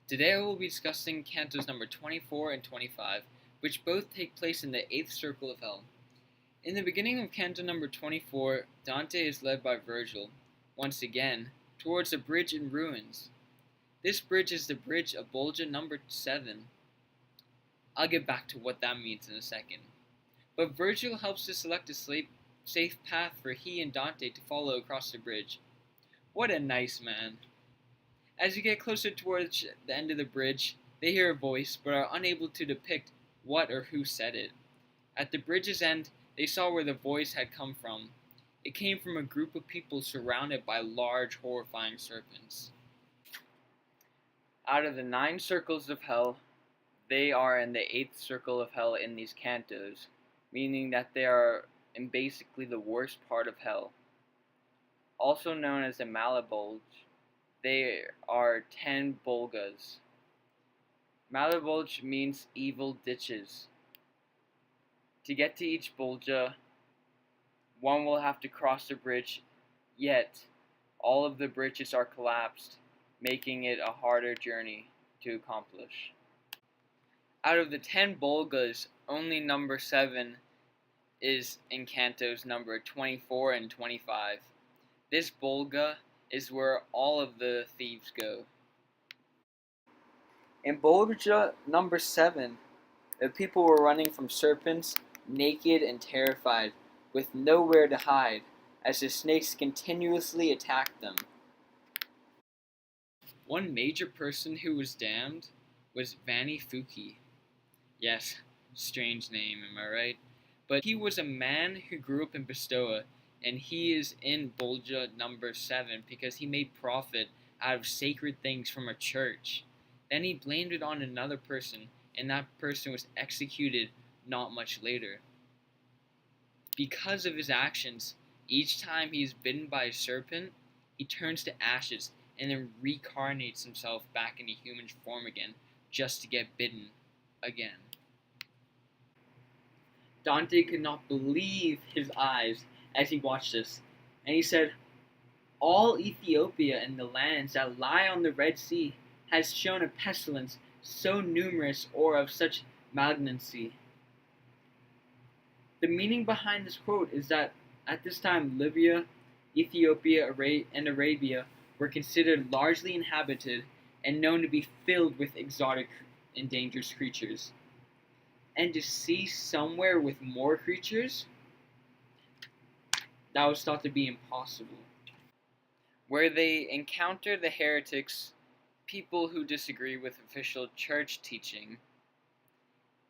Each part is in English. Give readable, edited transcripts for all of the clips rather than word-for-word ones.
Today I will be discussing cantos number 24 and 25, which both take place in the 8th circle of hell. In the beginning of canto number 24, Dante is led by Virgil, once again, towards a bridge in ruins. This bridge is the bridge of Bolgia number 7. I'll get back to what that means in a second. But Virgil helps to select a safe path for he and Dante to follow across the bridge. What a nice man. As you get closer towards the end of the bridge, they hear a voice, but are unable to depict what or who said it. At the bridge's end, they saw where the voice had come from. It came from a group of people surrounded by large, horrifying serpents. Out of the 9 circles of hell, they are in the 8th circle of hell in these cantos, meaning that they are in basically the worst part of hell. Also known as the Malabulge, they are 10 Bolgas. Malabulge means evil ditches. To get to each Bolga, one will have to cross the bridge, yet all of the bridges are collapsed, making it a harder journey to accomplish. Out of the 10 Bolgas, only number 7 is in cantos number 24 and 25. This Bolga is where all of the thieves go. In Bolga number 7, the people were running from serpents, naked and terrified, with nowhere to hide, as the snakes continuously attacked them. One major person who was damned was Vanni Fucci. Yes, strange name, am I right? But he was a man who grew up in Pistoia, and he is in Bolgia number 7 because he made profit out of sacred things from a church. Then he blamed it on another person, and that person was executed not much later. Because of his actions, each time he is bitten by a serpent, he turns to ashes and then reincarnates himself back into human form again, just to get bitten again. Dante could not believe his eyes as he watched this, and he said, "All Ethiopia and the lands that lie on the Red Sea has shown a pestilence so numerous or of such malignancy." The meaning behind this quote is that at this time Libya, Ethiopia, and Arabia were considered largely inhabited and known to be filled with exotic and dangerous creatures. And to see somewhere with more creatures, that was thought to be impossible. Where they encounter the heretics, people who disagree with official church teaching,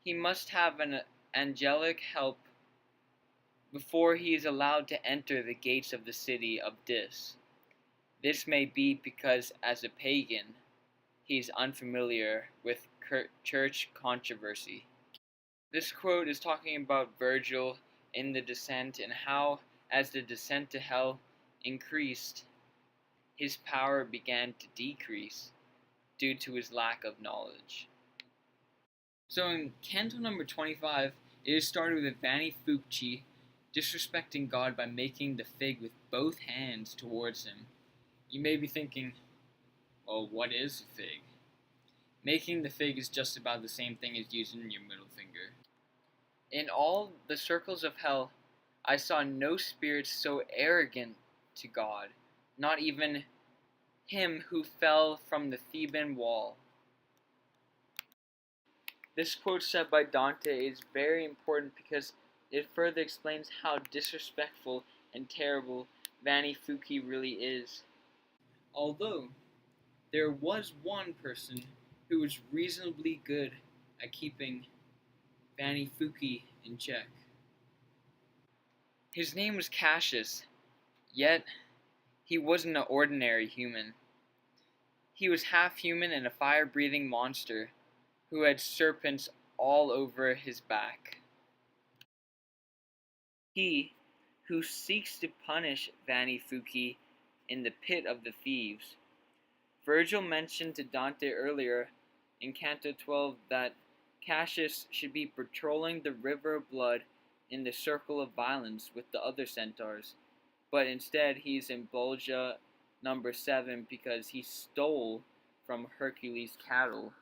he must have an angelic help before he is allowed to enter the gates of the city of Dis. This may be because, as a pagan, he is unfamiliar with church controversy. This quote is talking about Virgil in the descent and how, as the descent to hell increased, his power began to decrease due to his lack of knowledge. So in canto number 25, it is started with Vanni Fucci disrespecting God by making the fig with both hands towards him. You may be thinking, well, what is a fig? Making the fig is just about the same thing as using your middle finger. In all the circles of hell, I saw no spirit so arrogant to God, not even him who fell from the Theban wall. This quote said by Dante is very important because it further explains how disrespectful and terrible Vanni Fucci really is. Although, there was one person who was reasonably good at keeping Vanni Fucci in check. His name was Cassius, yet he wasn't an ordinary human. He was half human and a fire-breathing monster who had serpents all over his back. He who seeks to punish Vanni Fucci in the pit of the thieves. Virgil mentioned to Dante earlier in Canto 12 that Cassius should be patrolling the river of blood in the circle of violence with the other centaurs, but instead he's in Bolgia number 7 because he stole from Hercules' cattle.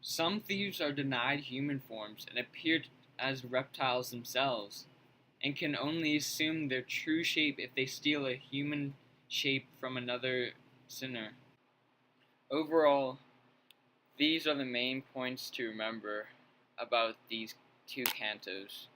Some thieves are denied human forms and appear as reptiles themselves, and can only assume their true shape if they steal a human shape from another sinner. Overall, these are the main points to remember about these two cantos.